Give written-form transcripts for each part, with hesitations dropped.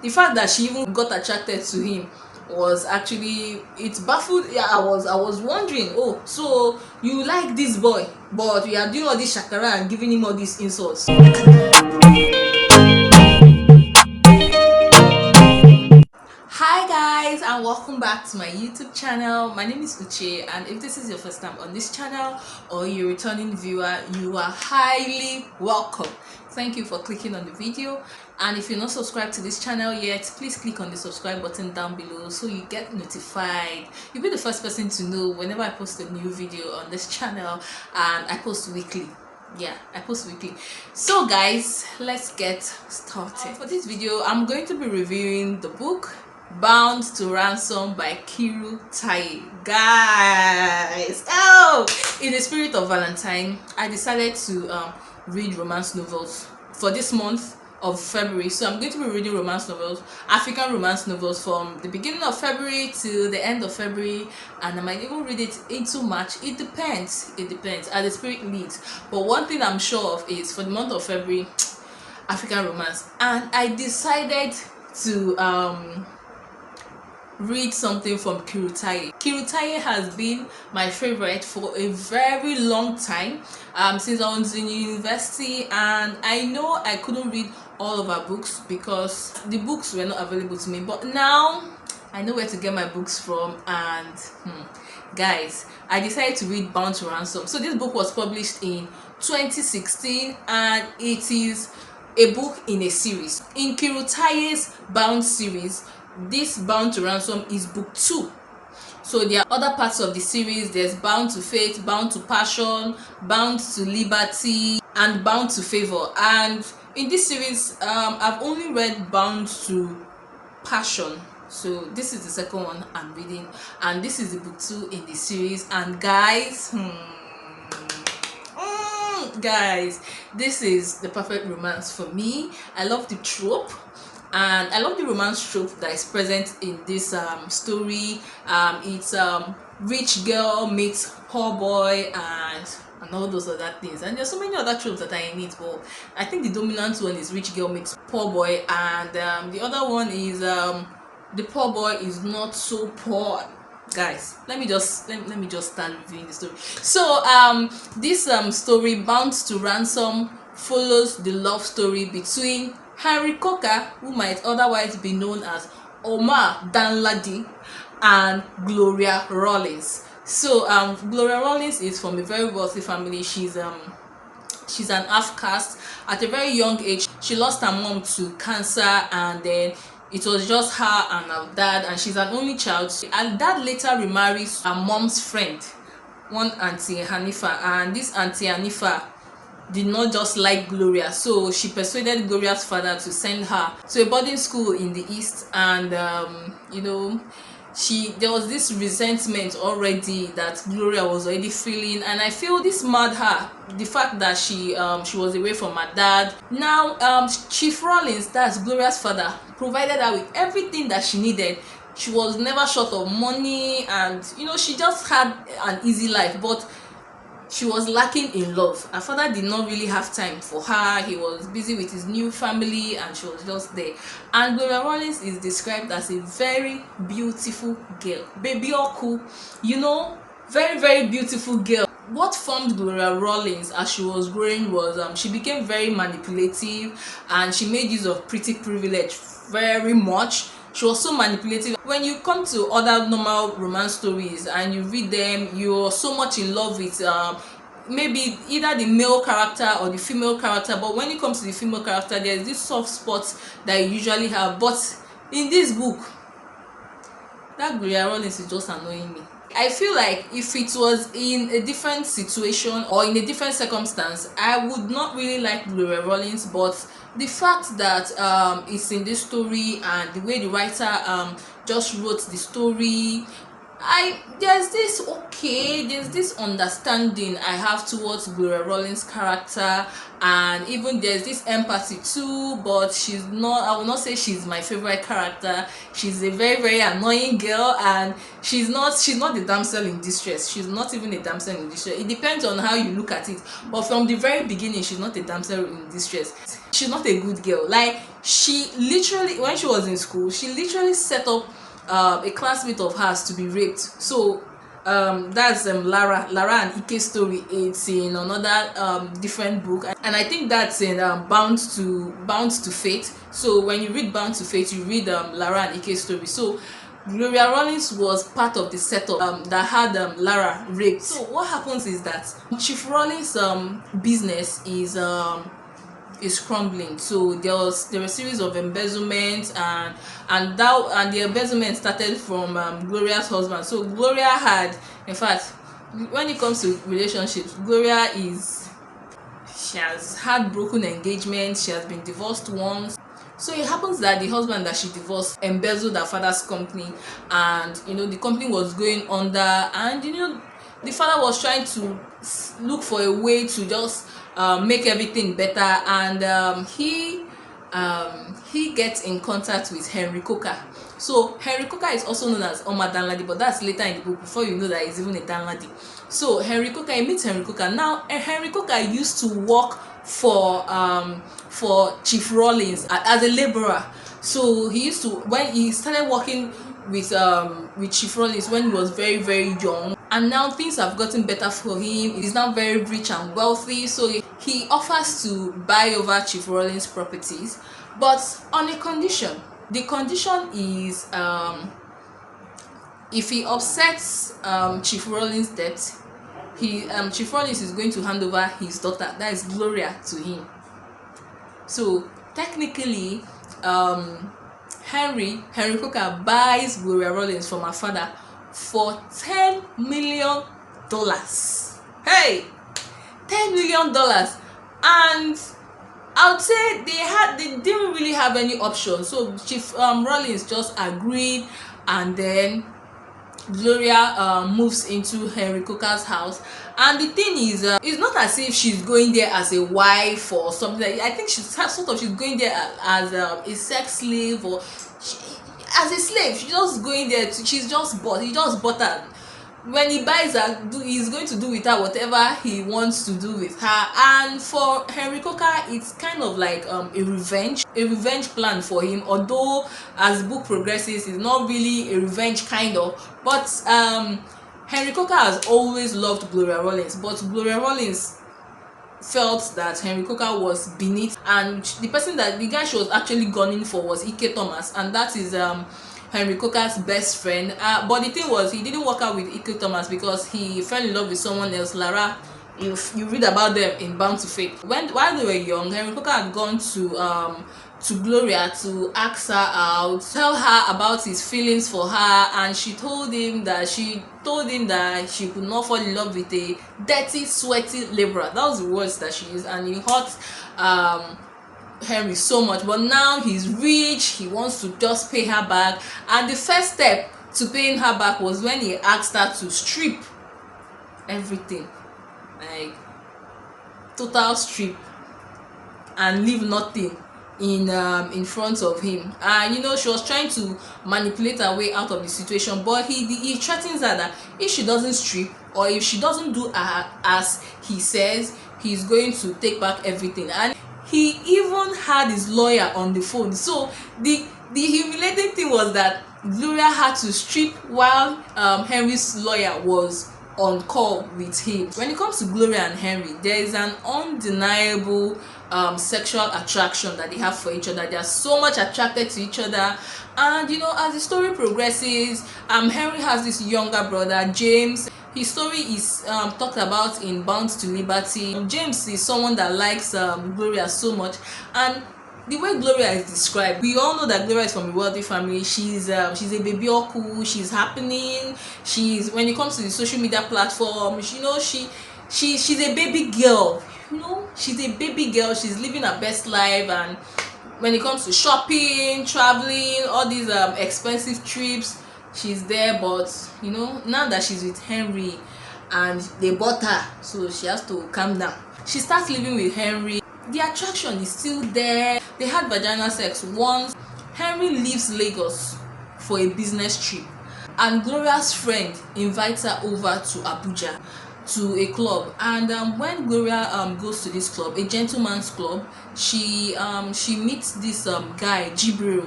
The fact that she even got attracted to him was actually, it baffled. Yeah, I was wondering, oh, so you like this boy, but you are doing all this shakara and giving him all these insults. Hi guys, and welcome back to my YouTube channel. My name is Uche, and if this is your first time on this channel or you're a returning viewer, you are highly welcome. Thank you for clicking on the video, and if you're not subscribed to this channel yet, please click on the subscribe button down below so you get notified. You'll be the first person to know whenever I post a new video on this channel, and I post weekly. Yeah, I post weekly. So guys, let's get started. For this video, I'm going to be reviewing the book Bound to Ransom by Kiru Taye. Guys, oh, in the spirit of Valentine, I decided to read romance novels for this month of February. So I'm going to be reading romance novels, African romance novels, from the beginning of February to the end of February, and I might even read it into March. It depends as the spirit leads. But one thing I'm sure of is for the month of February, African romance, and I decided to read something from Kiru Taye. Kiru Taye has been my favorite for a very long time, since I was in university, and I know I couldn't read all of her books because the books were not available to me, but now I know where to get my books from. And guys, I decided to read Bound to Ransom. So this book was published in 2016, and it is a book in a series. In Kiru Taye's Bound series, this Bound to Ransom is book 2. So there are other parts of the series. There's Bound to Faith, Bound to Passion, Bound to Liberty, and Bound to Favor. And in this series, I've only read Bound to Passion. So this is the second one I'm reading, and this is the book 2 in the series. And guys, guys, this is the perfect romance for me. I love the trope, and I love the romance trope that is present in this story. It's rich girl meets poor boy, and all those other things, and there's so many other tropes that are in it, but I think the dominant one is rich girl meets poor boy, and the other one is the poor boy is not so poor. Guys, let me just start reviewing the story. So this story, Bound to Ransom, follows the love story between Harry Coker, who might otherwise be known as Omar Danladi, and Gloria Rawlings. So Gloria Rawlings is from a very wealthy family. She's an outcast. At a very young age, she lost her mom to cancer, and then it was just her and her dad, and she's an only child. Her dad later remarries her mom's friend, one Auntie Hanifa, and this Auntie Hanifa did not just like Gloria, so she persuaded Gloria's father to send her to a boarding school in the east. And there was this resentment already that Gloria was already feeling, and I feel this mad her, the fact that she was away from her dad. Now Chief Rawlings, that's Gloria's father, provided her with everything that she needed. She was never short of money, and she just had an easy life, but she was lacking in love. Her father did not really have time for her. He was busy with his new family, and she was just there. And Gloria Rawlings is described as a very beautiful girl, baby oku, very, very beautiful girl. What formed Gloria Rawlings as she was growing was she became very manipulative, and she made use of pretty privilege very much. She was so manipulative. When you come to other normal romance stories and you read them, you're so much in love with maybe either the male character or the female character, but when it comes to the female character, there's this soft spot that you usually have. But in this book, that Gloria Rawlings is just annoying me. I feel like if it was in a different situation or in a different circumstance, I would not really like Gloria Rawlings, but the fact that it's in this story, and the way the writer just wrote the story, there's this understanding I have towards Gloria Rawlings character, and even there's this empathy too, but she's not, I will not say she's my favorite character. She's a very, very annoying girl, and she's not the damsel in distress. She's not even a damsel in distress. It depends on how you look at it, but from the very beginning she's not a damsel in distress. She's not a good girl. Like, she literally, when she was in school, she literally set up a classmate of hers to be raped. So that's Lara and Ike's story. It's in another different book, and I think that's in Bound to Fate. So when you read Bound to Fate, you read Lara and Ike's story. So Gloria Rawlings was part of the setup that had Lara raped. So what happens is that Chief Rawlings business is crumbling. So there were a series of embezzlement, and the embezzlement started from Gloria's husband. So Gloria had, in fact, when it comes to relationships, she has had broken engagements, she has been divorced once. So it happens that the husband that she divorced embezzled her father's company, and the company was going under, and the father was trying to look for a way to just make everything better, and he gets in contact with Henry Coker. So Henry Coker is also known as Oma Danladi, but that's later in the book, before you know that he's even a Danladi. So Henry Coker, he meets Henry Coker. Now Henry Coker used to work for Chief Rawlings as a laborer. So he used to, when he started working with Chief Rawlings when he was very, very young, and now things have gotten better for him. He's now very rich and wealthy, so he offers to buy over Chief Rawlings' properties, but on a condition. The condition is if he offsets Chief Rawlings' debt, Chief Rawlings is going to hand over his daughter, that is Gloria, to him. So technically, Henry Coker buys Gloria Rawlings from her father for $10 million. Hey, $10 million. And I would say they didn't really have any option. So Chief Rawlings just agreed, and then Gloria moves into Henry Coker's house. And the thing is, it's not as if she's going there as a wife or something. I think she's going there as a sex slave, or as a slave. She's just going there he just bought her. When he buys her, he's going to do with her whatever he wants to do with her. And for Henry Coker, it's kind of like a revenge plan for him, although as the book progresses, it's not really a revenge kind of. But Henry Coker has always loved Gloria Rawlings, but Gloria Rawlings felt that Henry Coker was beneath, and the guy she was actually gunning for was Ike Thomas, and that is Henry Coker's best friend. But the thing was, he didn't work out with Ike Thomas because he fell in love with someone else, Lara. If you read about them in Bound to Fate, while they were young, Henry Coker had gone to Gloria to ask her out, tell her about his feelings for her, and she told him that she could not fall in love with a dirty, sweaty laborer. That was the words that she used, and he hurt Henry so much. But now he's rich, he wants to just pay her back, and the first step to paying her back was when he asked her to strip everything, like total strip, and leave nothing in front of him. And she was trying to manipulate her way out of the situation, but he threatens her that if she doesn't strip, or if she doesn't do as he says, he's going to take back everything. And he even had his lawyer on the phone. So the humiliating thing was that Gloria had to strip while Henry's lawyer was on call with him. When it comes to Gloria and Henry, there is an undeniable sexual attraction that they have for each other. They are so much attracted to each other, and as the story progresses, Henry has this younger brother, James. His story is talked about in Bound to Liberty. James is someone that likes Gloria so much, and the way Gloria is described, we all know that Gloria is from a wealthy family. She's a baby oku. She's happening. When it comes to the social media platform, she's a baby girl. She's a baby girl. She's living her best life, and when it comes to shopping, traveling, all these expensive trips, she's there, but now that she's with Henry and they bought her, so she has to calm down. She starts living with Henry. The attraction is still there. They had vaginal sex once. Henry leaves Lagos for a business trip, and Gloria's friend invites her over to Abuja to a club. And when Gloria goes to this club, a gentleman's club, she meets this guy, Jibril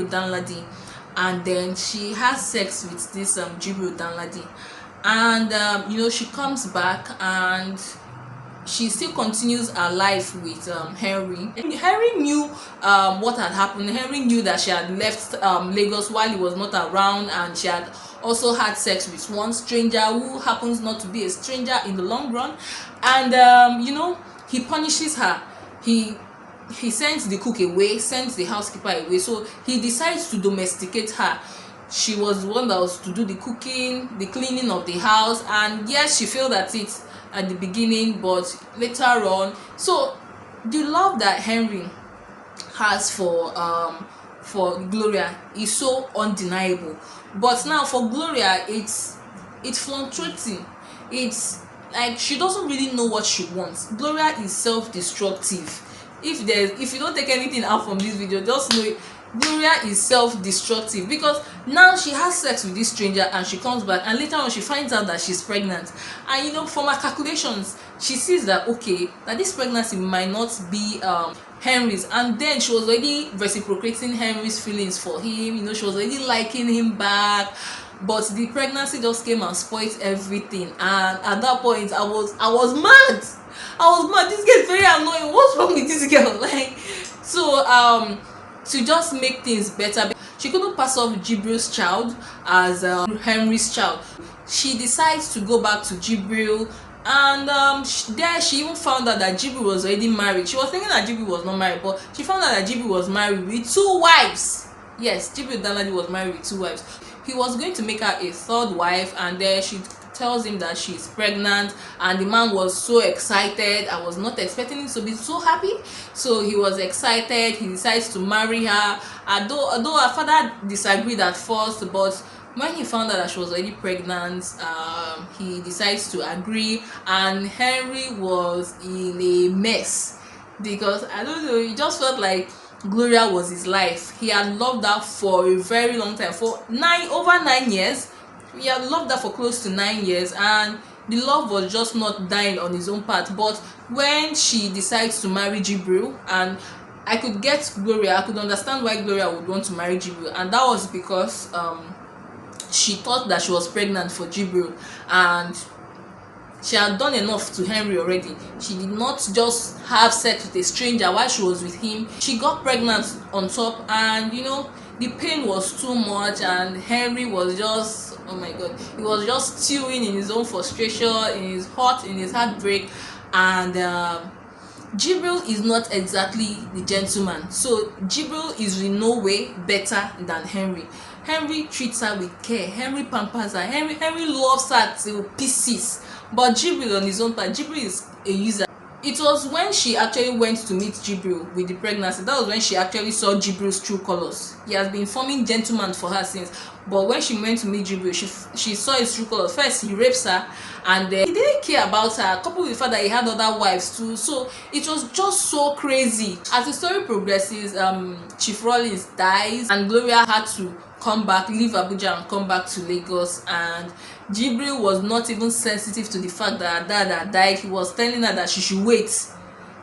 Danladi, and then she has sex with this Jibril Danladi. And she comes back and she still continues her life with Henry. Henry knew what had happened. Henry knew that she had left Lagos while he was not around, and she had also had sex with one stranger who happens not to be a stranger in the long run. And he punishes her. He sends the cook away, sends the housekeeper away, so he decides to domesticate her. She was the one that was to do the cooking, the cleaning of the house, and yes, she failed at it at the beginning, but later on. So the love that Henry has for Gloria is so undeniable. But now for Gloria, it's fluctuating. It's like she doesn't really know what she wants. Gloria is self-destructive. If you don't take anything out from this video, just know it. Gloria is self-destructive, because now she has sex with this stranger and she comes back, and later on she finds out that she's pregnant. And from her calculations, she sees that that this pregnancy might not be Henry's, and then she was already reciprocating Henry's feelings for him. She was already liking him back, but the pregnancy just came and spoiled everything. And at that point, I was mad. This girl is very annoying. What's wrong with this girl? So to just make things better, she couldn't pass off Jibril's child as Henry's child. She decides to go back to Jibril, and there she even found out that Jibril was already married. She was thinking that Jibril was not married, but she found out that Jibril was married with 2 wives. Yes, Jibril Danladi was married with 2 wives. He was going to make her a 3rd wife, and there she tells him that she's pregnant, and the man was so excited. I was not expecting him to be so happy, so he was excited. He decides to marry her, although her father disagreed at first, but when he found out that she was already pregnant, he decides to agree. And Henry was in a mess, because I don't know, he just felt like Gloria was his life. He had loved her for a very long time, for over 9 years. He had loved her for close to 9 years, and the love was just not dying on his own part. But when she decides to marry Jibril, and I could get Gloria, I could understand why Gloria would want to marry Jibril, and that was because she thought that she was pregnant for Jibril, and she had done enough to Henry already. She did not just have sex with a stranger while she was with him. She got pregnant on top, and the pain was too much, and Henry was just, oh my god, he was just stewing in his own frustration, in his heartbreak. And Jibril is not exactly the gentleman, so Jibril is in no way better than Henry. Henry treats her with care. Henry pampers her. Henry loves her till pieces. But Jibril, on his own part, Jibril is a user. It was when she actually went to meet Jibril with the pregnancy, that was when she actually saw Jibril's true colors. He has been forming gentleman for her since, but when she went to meet Jibril, she saw his true colors. First, he rapes her, and then he didn't care about her, coupled with the fact that he had other wives too. So it was just so crazy. As the story progresses, Chief Rollins dies, and Gloria had to come back, leave Abuja and come back to Lagos. And Jibril was not even sensitive to the fact that her dad had died. He was telling her that she should wait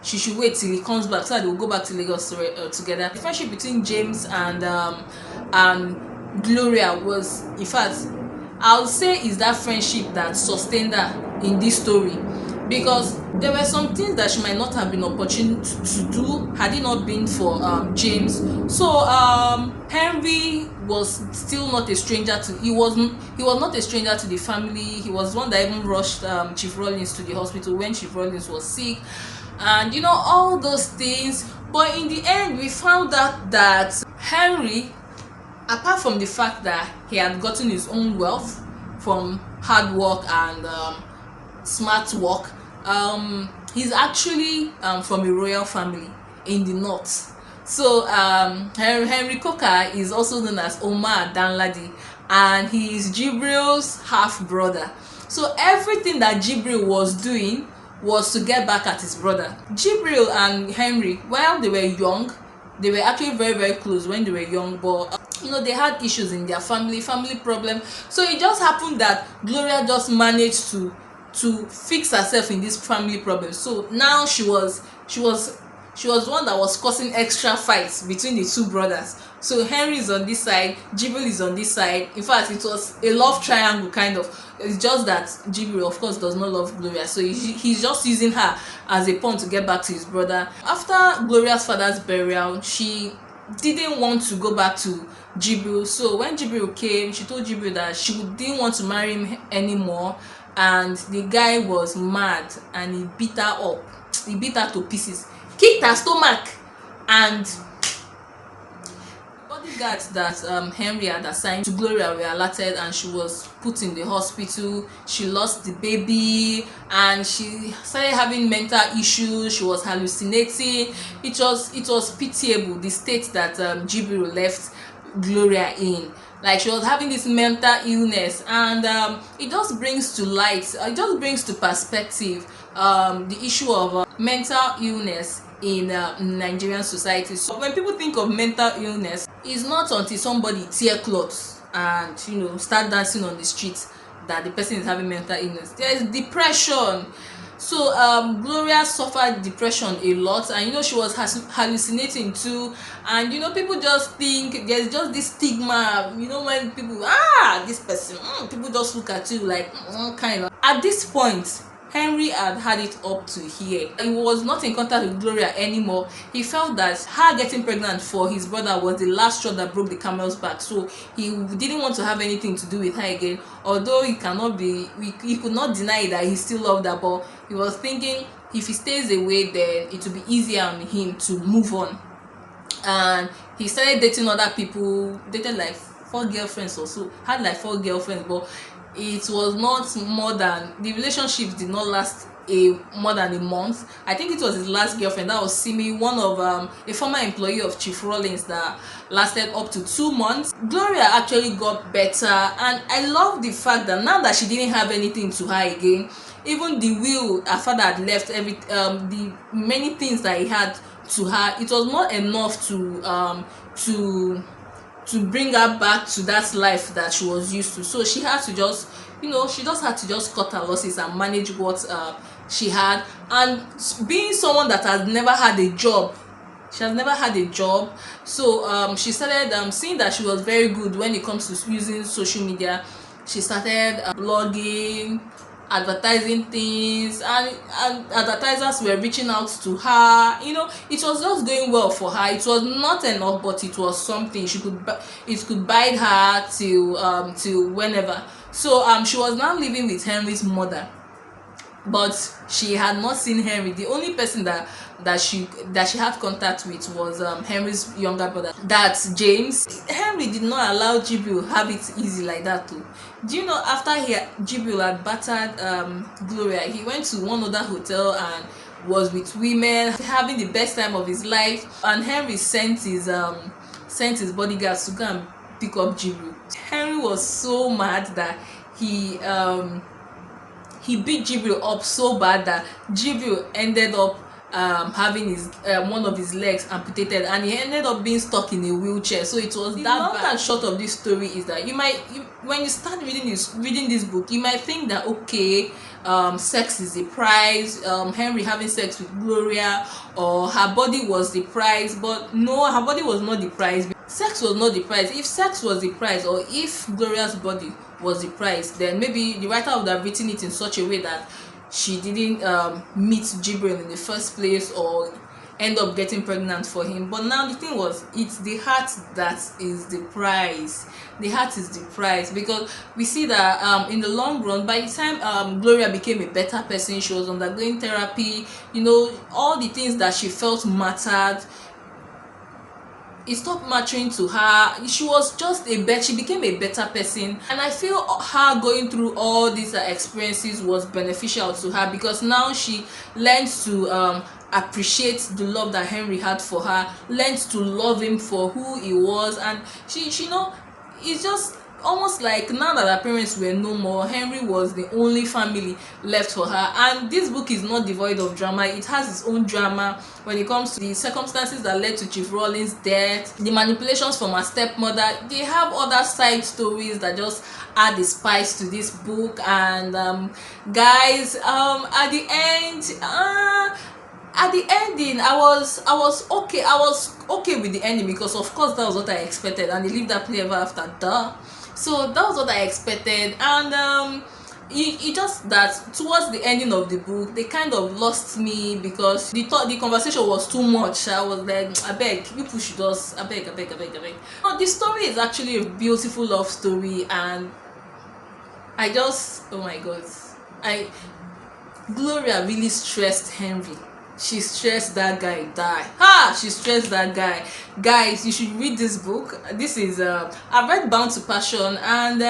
till he comes back, so that they will go back to Lagos together. The friendship between James and Gloria was, in fact, I'll say, is that friendship that sustained her in this story, because there were some things that she might not have been opportune to do had it not been for James. So Henry was still not a stranger to, he was not a stranger to the family. He was one that even rushed Chief Rollins to the hospital when Chief Rollins was sick, and all those things. But in the end, we found out that Henry, apart from the fact that he had gotten his own wealth from hard work and smart work, he's actually from a royal family in the north. So Henry Coker is also known as Omar Danladi, and he is Jibril's half brother. So everything that Jibril was doing was to get back at his brother. Jibril and Henry, while they were young, they were actually very very close when they were young, but they had issues in their family problem. So it just happened that Gloria just managed to fix herself in this family problem. So now she was one that was causing extra fights between the two brothers. So Henry is on this side, Jibril is on this side. In fact, it was a love triangle kind of. It's just that Jibril, of course, does not love Gloria, so he's just using her as a pawn to get back to his brother. After Gloria's father's burial, she didn't want to go back to Jibril. So when Jibril came, she told Jibril that she didn't want to marry him anymore, and the guy was mad and he beat her up. He beat her to pieces, kicked her stomach, and bodyguards that Henry had assigned to Gloria were alerted, and she was put in the hospital. She lost the baby and she started having mental issues. She was hallucinating. It was pitiable, the state that Jibril left Gloria in. Like, she was having this mental illness, and it just brings to light, it just brings to perspective the issue of mental illness in Nigerian society. So when people think of mental illness, it's not until somebody tear clothes and start dancing on the streets that the person is having mental illness. There is depression. So Gloria suffered depression a lot, and she was hallucinating too. And people just think there's just this stigma, when people this person, people just look at you like kind of. At this point, Henry had it up to here. He was not in contact with Gloria anymore. He felt that her getting pregnant for his brother was the last straw that broke the camel's back. So he didn't want to have anything to do with her again. Although he could not deny that he still loved her, but he was thinking if he stays away, then it will be easier on him to move on. And he started dating other people, dated like 4 girlfriends or so, had like 4 girlfriends, but it was not more than, the relationship did not last more than a month. I think it was his last girlfriend, that was Simi, one of a former employee of Chief Rollins, that lasted up to 2 months. Gloria actually got better, and I love the fact that now that she didn't have anything to her again, even the will her father had left, the many things that he had to her, it was not enough to bring her back to that life that she was used to. So she had to just had to just cut her losses and manage what she had. And being someone that has never had a job, so she started seeing that she was very good when it comes to using social media. She started blogging, advertising things, and advertisers were reaching out to her. It was just going well for her. It was not enough, but it was something. It could bide her till whenever. So she was now living with Henry's mother, but she had not seen Henry. The only person that she had contact with was Henry's younger brother, that's James. Henry did not allow Jibril have it easy like that too. Do you know, after Jibril had battered Gloria, he went to one other hotel and was with women, having the best time of his life. And Henry sent his bodyguards to go and pick up Jibril. Henry was so mad that he beat Jibril up so bad that Jibril ended up having his one of his legs amputated, and he ended up being stuck in a wheelchair. So it was that long and short of this story is that when you start reading this book, you might think that okay, sex is the prize, Henry having sex with Gloria, or her body was the prize. But no, her body was not the prize. Sex was not the prize. If sex was the prize, or if Gloria's body was the prize, then maybe the writer would have written it in such a way that she didn't meet Jibril in the first place or end up getting pregnant for him. But now the thing was, it's the heart that is the prize. The heart is the prize, because we see that in the long run, by the time Gloria became a better person, she was undergoing therapy, all the things that she felt mattered, it stopped mattering to her. She became a better person, and I feel her going through all these experiences was beneficial to her, because now she learns to appreciate the love that Henry had for her, learns to love him for who he was. And she it's just almost like now that her parents were no more, Henry was the only family left for her. And this book is not devoid of drama. It has its own drama when it comes to the circumstances that led to Chief Rawlings' death, the manipulations from her stepmother. They have other side stories that just add the spice to this book. And guys, at the end, at the ending, I was okay. I was okay with the ending, because of course that was what I expected, and they lived happily ever after. Duh. So that was what I expected. And it just that towards the ending of the book, they kind of lost me, because the conversation was too much. I was like, I beg you, push us, I beg, I beg, I beg, I beg. But the story is actually a beautiful love story. And I just, oh my god, I Gloria really stressed Henry. She stressed that guy die. Ha! She stressed that guy. Guys, you should read this book. This is I've read Bound to Passion. And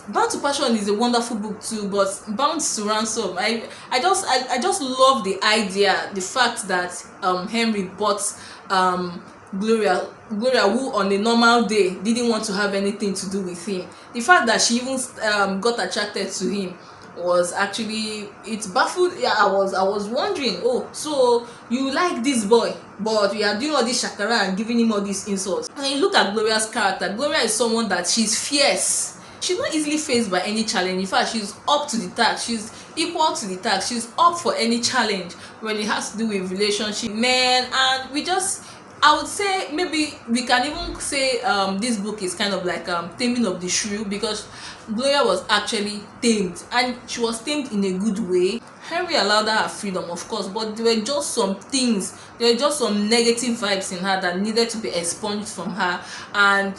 Bound to Passion is a wonderful book too, but Bound to Ransom, I just love the idea, the fact that Henry bought Gloria, who on a normal day didn't want to have anything to do with him. The fact that she even got attracted to him was actually, it baffled. Yeah, I was wondering, oh, so you like this boy, but you are doing all this shakara and giving him all these insults. When you look at Gloria's character, Gloria is someone that she's fierce. She's not easily faced by any challenge. In fact, she's up to the task. She's equal to the task. She's up for any challenge when it has to do with relationship, men. And I would say maybe we can even say this book is kind of like taming of the shrew, because Gloria was actually tamed, and she was tamed in a good way. Henry allowed her freedom, of course, but there were just some things, there were just some negative vibes in her that needed to be expunged from her. And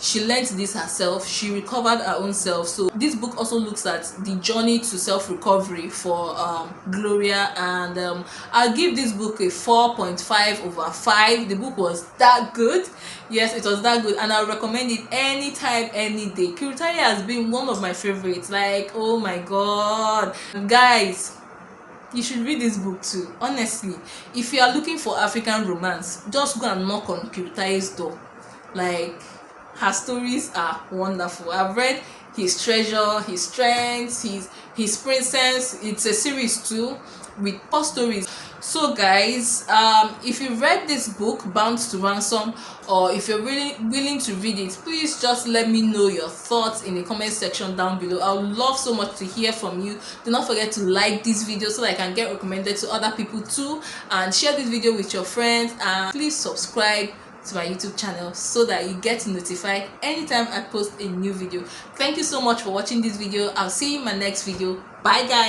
she learned this herself. She recovered her own self. So this book also looks at the journey to self-recovery for Gloria. And I'll give this book a 4.5/5. The book was that good. Yes, it was that good, and I'll recommend it anytime, any day. Kiru has been one of my favorites. Like, oh my god, guys, you should read this book too. Honestly, if you are looking for African romance, just go and knock on Kirutaye's door. Like, her stories are wonderful. I've read his Treasure, his Strength, his Princess. It's a series too with 4 stories. So guys, if you've read this book, Bound to Ransom, or if you're really willing to read it, please just let me know your thoughts in the comment section down below. I would love so much to hear from you. Do not forget to like this video so that I can get recommended to other people too, and share this video with your friends. And please subscribe to my YouTube channel so that you get notified anytime I post a new video. Thank you so much for watching this video. I'll see you in my next video. Bye guys.